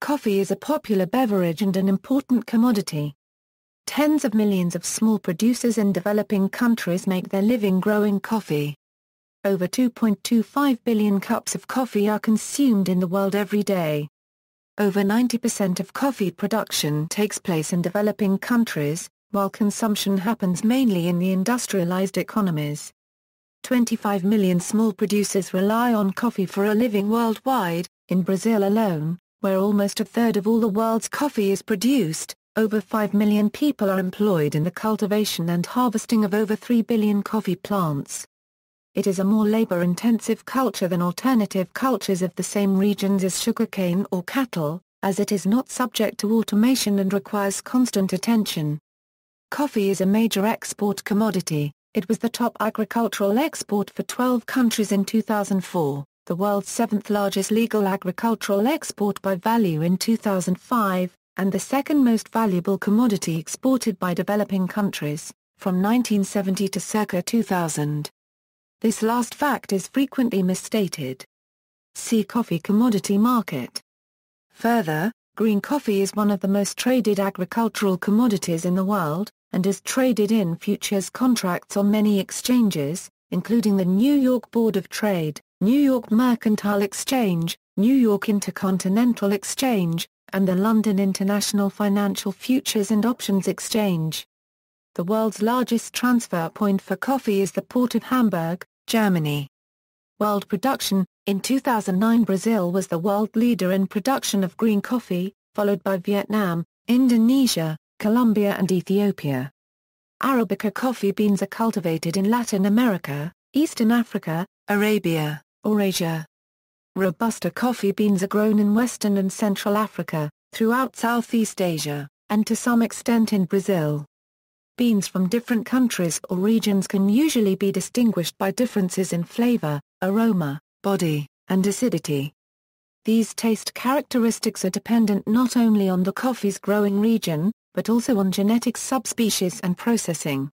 Coffee is a popular beverage and an important commodity. Tens of millions of small producers in developing countries make their living growing coffee. Over 2.25 billion cups of coffee are consumed in the world every day. Over 90% of coffee production takes place in developing countries, while consumption happens mainly in the industrialized economies. 25 million small producers rely on coffee for a living worldwide. In Brazil alone, where almost a third of all the world's coffee is produced, over 5 million people are employed in the cultivation and harvesting of over 3 billion coffee plants. It is a more labor-intensive culture than alternative cultures of the same regions as sugarcane or cattle, as it is not subject to automation and requires constant attention. Coffee is a major export commodity. It was the top agricultural export for 12 countries in 2004. The world's seventh largest legal agricultural export by value in 2005, and the second most valuable commodity exported by developing countries, from 1970 to circa 2000. This last fact is frequently misstated. See coffee commodity market. Further, green coffee is one of the most traded agricultural commodities in the world, and is traded in futures contracts on many exchanges, including the New York Board of Trade, New York Mercantile Exchange, New York Intercontinental Exchange, and the London International Financial Futures and Options Exchange. The world's largest transfer point for coffee is the Port of Hamburg, Germany. World production: in 2009 Brazil was the world leader in production of green coffee, followed by Vietnam, Indonesia, Colombia and Ethiopia. Arabica coffee beans are cultivated in Latin America, Eastern Africa, Arabia, Eurasia. Robusta coffee beans are grown in Western and Central Africa, throughout Southeast Asia, and to some extent in Brazil. Beans from different countries or regions can usually be distinguished by differences in flavor, aroma, body, and acidity. These taste characteristics are dependent not only on the coffee's growing region, but also on genetic subspecies and processing.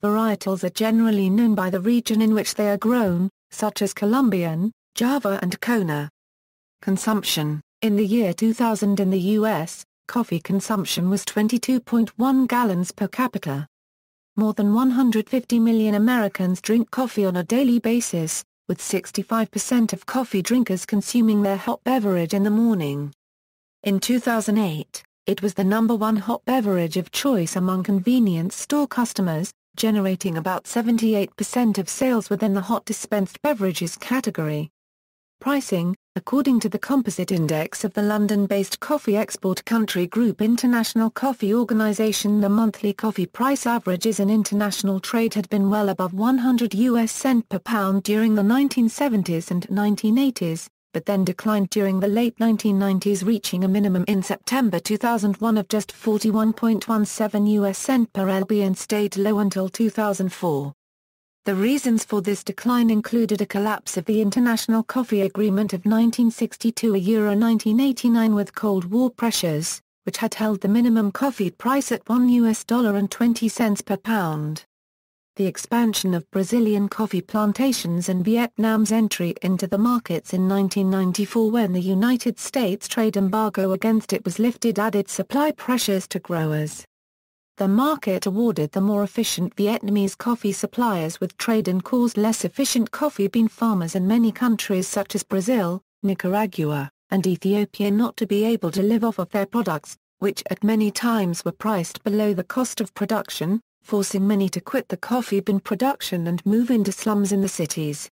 Varietals are generally known by the region in which they are grown, such as Colombian, Java and Kona. Consumption: in the year 2000 in the U.S., coffee consumption was 22.1 gallons per capita. More than 150 million Americans drink coffee on a daily basis, with 65% of coffee drinkers consuming their hot beverage in the morning. In 2008, it was the #1 hot beverage of choice among convenience store customers, generating about 78% of sales within the hot dispensed beverages category. Pricing: according to the Composite Index of the London-based coffee export country group International Coffee Organization, the monthly coffee price averages in international trade had been well above 100 US cent per pound during the 1970s and 1980s, but then declined during the late 1990s, reaching a minimum in September 2001 of just 41.17 US cent per lb and stayed low until 2004. The reasons for this decline included a collapse of the International Coffee Agreement of 1962 and 1989 with Cold War pressures, which had held the minimum coffee price at $1.20 per pound. The expansion of Brazilian coffee plantations and Vietnam's entry into the markets in 1994 when the United States trade embargo against it was lifted added supply pressures to growers. The market awarded the more efficient Vietnamese coffee suppliers with trade and caused less efficient coffee bean farmers in many countries such as Brazil, Nicaragua, and Ethiopia not to be able to live off of their products, which at many times were priced below the cost of production, forcing many to quit the coffee bean production and move into slums in the cities.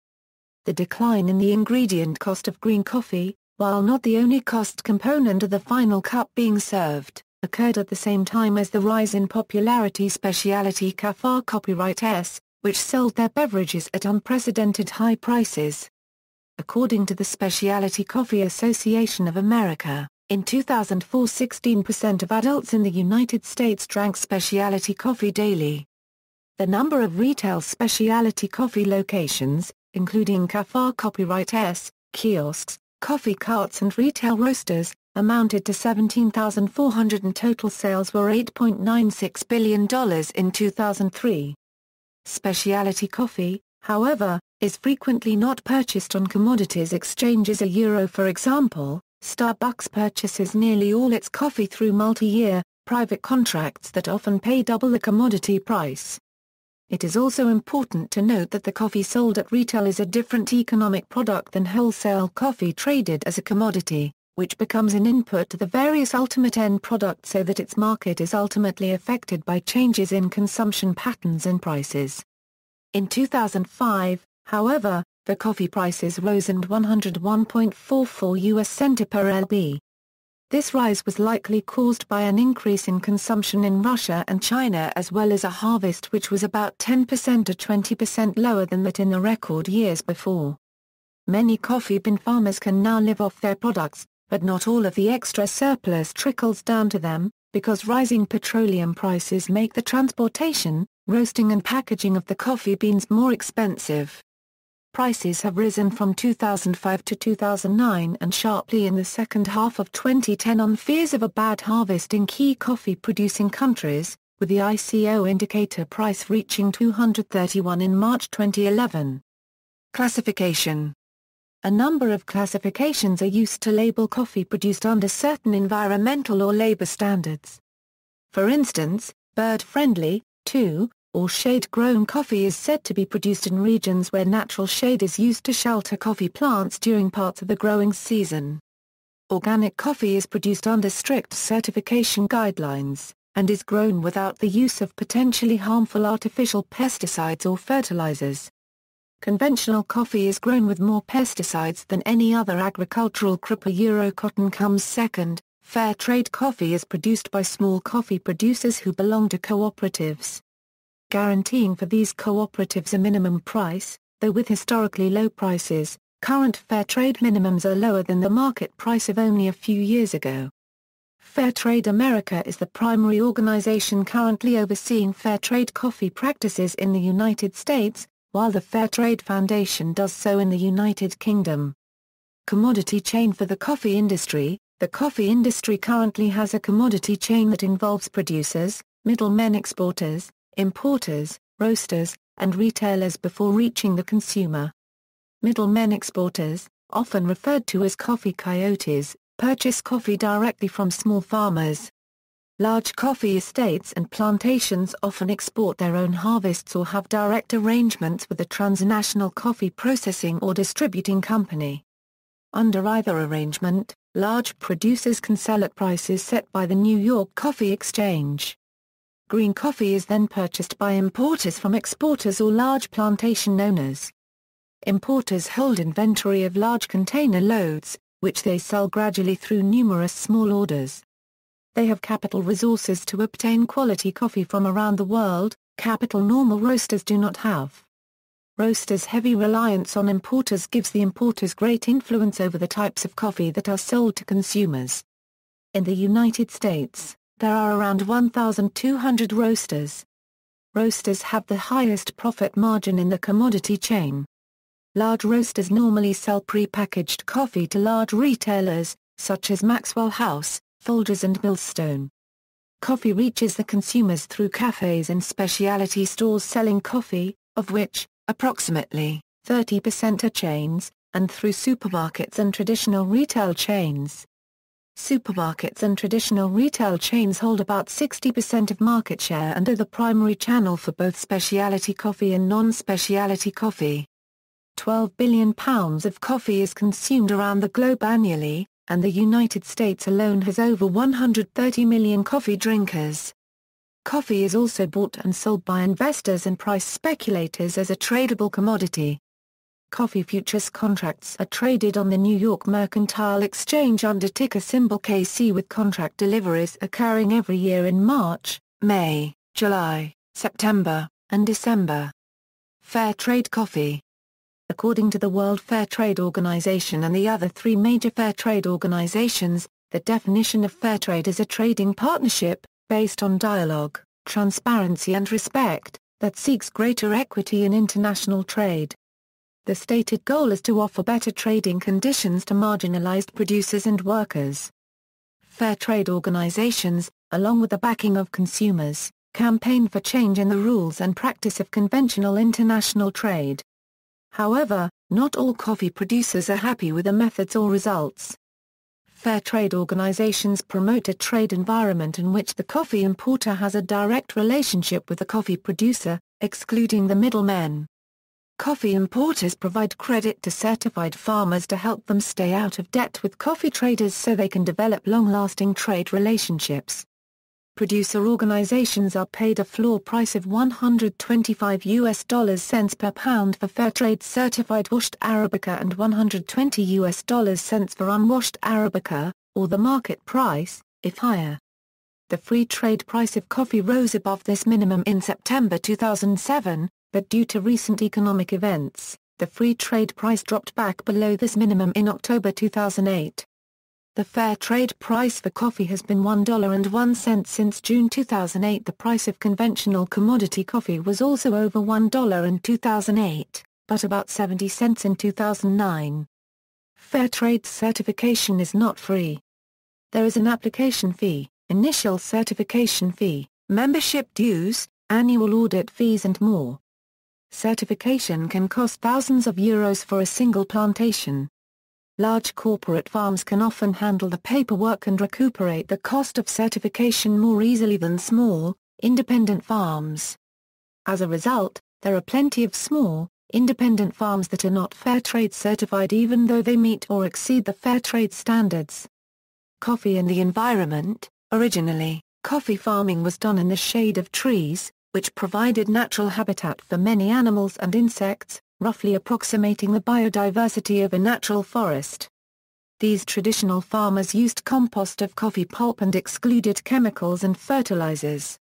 The decline in the ingredient cost of green coffee, while not the only cost component of the final cup being served, occurred at the same time as the rise in popularity specialty café copyrights, which sold their beverages at unprecedented high prices. According to the Specialty Coffee Association of America, in 2004 16% of adults in the United States drank specialty coffee daily. The number of retail specialty coffee locations, including café copyrights, kiosks, coffee carts and retail roasters, amounted to 17,400 and total sales were $8.96 billion in 2003. Specialty coffee, however, is frequently not purchased on commodities exchanges. For example, Starbucks purchases nearly all its coffee through multi-year, private contracts that often pay double the commodity price. It is also important to note that the coffee sold at retail is a different economic product than wholesale coffee traded as a commodity, which becomes an input to the various ultimate end products so that its market is ultimately affected by changes in consumption patterns and prices. In 2005, however, the coffee prices rose and 101.44 US cents per lb. This rise was likely caused by an increase in consumption in Russia and China as well as a harvest which was about 10% to 20% lower than that in the record years before. Many coffee bean farmers can now live off their products, but not all of the extra surplus trickles down to them, because rising petroleum prices make the transportation, roasting and packaging of the coffee beans more expensive. Prices have risen from 2005 to 2009 and sharply in the second half of 2010 on fears of a bad harvest in key coffee-producing countries, with the ICO indicator price reaching 231 in March 2011. Classification. A number of classifications are used to label coffee produced under certain environmental or labor standards. For instance, bird-friendly, or shade-grown coffee is said to be produced in regions where natural shade is used to shelter coffee plants during parts of the growing season. Organic coffee is produced under strict certification guidelines, and is grown without the use of potentially harmful artificial pesticides or fertilizers. Conventional coffee is grown with more pesticides than any other agricultural crop. Cotton comes second. Fairtrade coffee is produced by small coffee producers who belong to cooperatives. Guaranteeing for these cooperatives a minimum price, though with historically low prices, current Fairtrade minimums are lower than the market price of only a few years ago. Fairtrade America is the primary organization currently overseeing Fairtrade coffee practices in the United States, while the Fairtrade Foundation does so in the United Kingdom. Commodity chain for the coffee industry. The coffee industry currently has a commodity chain that involves producers, middlemen, exporters, importers, roasters, and retailers before reaching the consumer. Middlemen, exporters, often referred to as coffee coyotes, purchase coffee directly from small farmers. Large coffee estates and plantations often export their own harvests or have direct arrangements with a transnational coffee processing or distributing company. Under either arrangement, large producers can sell at prices set by the New York Coffee Exchange. Green coffee is then purchased by importers from exporters or large plantation owners. Importers hold inventory of large container loads, which they sell gradually through numerous small orders. They have capital resources to obtain quality coffee from around the world, capital normal roasters do not have. Roasters' heavy reliance on importers gives the importers great influence over the types of coffee that are sold to consumers. In the United States, there are around 1,200 roasters. Roasters have the highest profit margin in the commodity chain. Large roasters normally sell pre-packaged coffee to large retailers, such as Maxwell House, Folgers and Millstone. Coffee reaches the consumers through cafes and specialty stores selling coffee, of which, approximately, 30% are chains, and through supermarkets and traditional retail chains. Supermarkets and traditional retail chains hold about 60% of market share and are the primary channel for both specialty coffee and non-specialty coffee. 12 billion pounds of coffee is consumed around the globe annually, and the United States alone has over 130 million coffee drinkers. Coffee is also bought and sold by investors and price speculators as a tradable commodity. Coffee futures contracts are traded on the New York Mercantile Exchange under ticker symbol KC, with contract deliveries occurring every year in March, May, July, September, and December. Fair trade coffee. According to the World Fair Trade Organization and the other three major fair trade organizations, the definition of fair trade is a trading partnership, based on dialogue, transparency and respect, that seeks greater equity in international trade. The stated goal is to offer better trading conditions to marginalized producers and workers. Fair trade organizations, along with the backing of consumers, campaign for change in the rules and practice of conventional international trade. However, not all coffee producers are happy with the methods or results. fair trade organizations promote a trade environment in which the coffee importer has a direct relationship with the coffee producer, excluding the middlemen. Coffee importers provide credit to certified farmers to help them stay out of debt with coffee traders so they can develop long-lasting trade relationships. Producer organizations are paid a floor price of $125 per pound for Fairtrade certified washed Arabica and $120 for unwashed Arabica, or the market price, if higher. The free trade price of coffee rose above this minimum in September 2007, but due to recent economic events, the free trade price dropped back below this minimum in October 2008. The fair trade price for coffee has been $1.01 since June 2008. The price of conventional commodity coffee was also over $1 in 2008, but about 70 cents in 2009. Fairtrade certification is not free. There is an application fee, initial certification fee, membership dues, annual audit fees and more. Certification can cost thousands of euros for a single plantation. Large corporate farms can often handle the paperwork and recuperate the cost of certification more easily than small, independent farms. As a result, there are plenty of small, independent farms that are not fair trade certified even though they meet or exceed the fair trade standards. Coffee and the environment. Originally, coffee farming was done in the shade of trees, which provided natural habitat for many animals and insects, roughly approximating the biodiversity of a natural forest. These traditional farmers used compost of coffee pulp and excluded chemicals and fertilizers.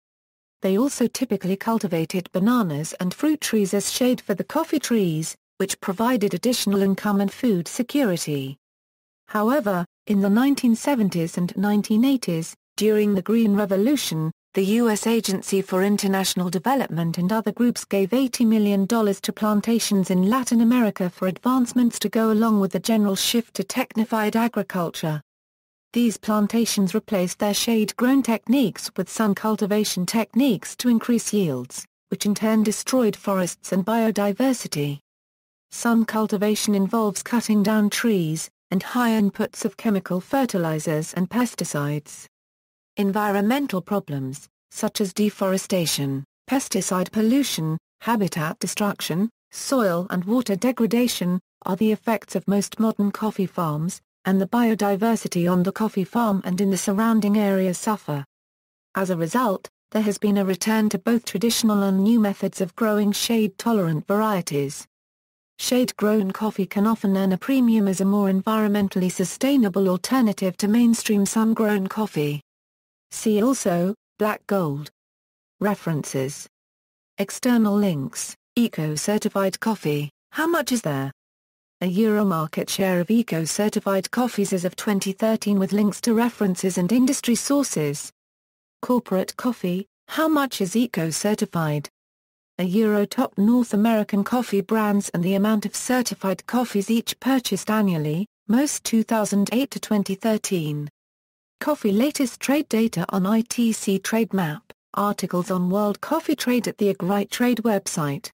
They also typically cultivated bananas and fruit trees as shade for the coffee trees, which provided additional income and food security. However, in the 1970s and 1980s, during the Green Revolution, the U.S. Agency for International Development and other groups gave $80 million to plantations in Latin America for advancements to go along with the general shift to technified agriculture. These plantations replaced their shade-grown techniques with sun cultivation techniques to increase yields, which in turn destroyed forests and biodiversity. Sun cultivation involves cutting down trees, and high inputs of chemical fertilizers and pesticides. Environmental problems, such as deforestation, pesticide pollution, habitat destruction, soil and water degradation, are the effects of most modern coffee farms, and the biodiversity on the coffee farm and in the surrounding area suffer. As a result, there has been a return to both traditional and new methods of growing shade-tolerant varieties. Shade-grown coffee can often earn a premium as a more environmentally sustainable alternative to mainstream sun-grown coffee. See also, Black Gold. References. External links, Eco-certified coffee, how much is there? A Euro market share of eco-certified coffees as of 2013 with links to references and industry sources. Corporate coffee, how much is eco-certified? A Euro top North American coffee brands and the amount of certified coffees each purchased annually, most 2008 to 2013. Coffee latest trade data on ITC Trade Map, articles on World Coffee Trade at the Agrite Trade website.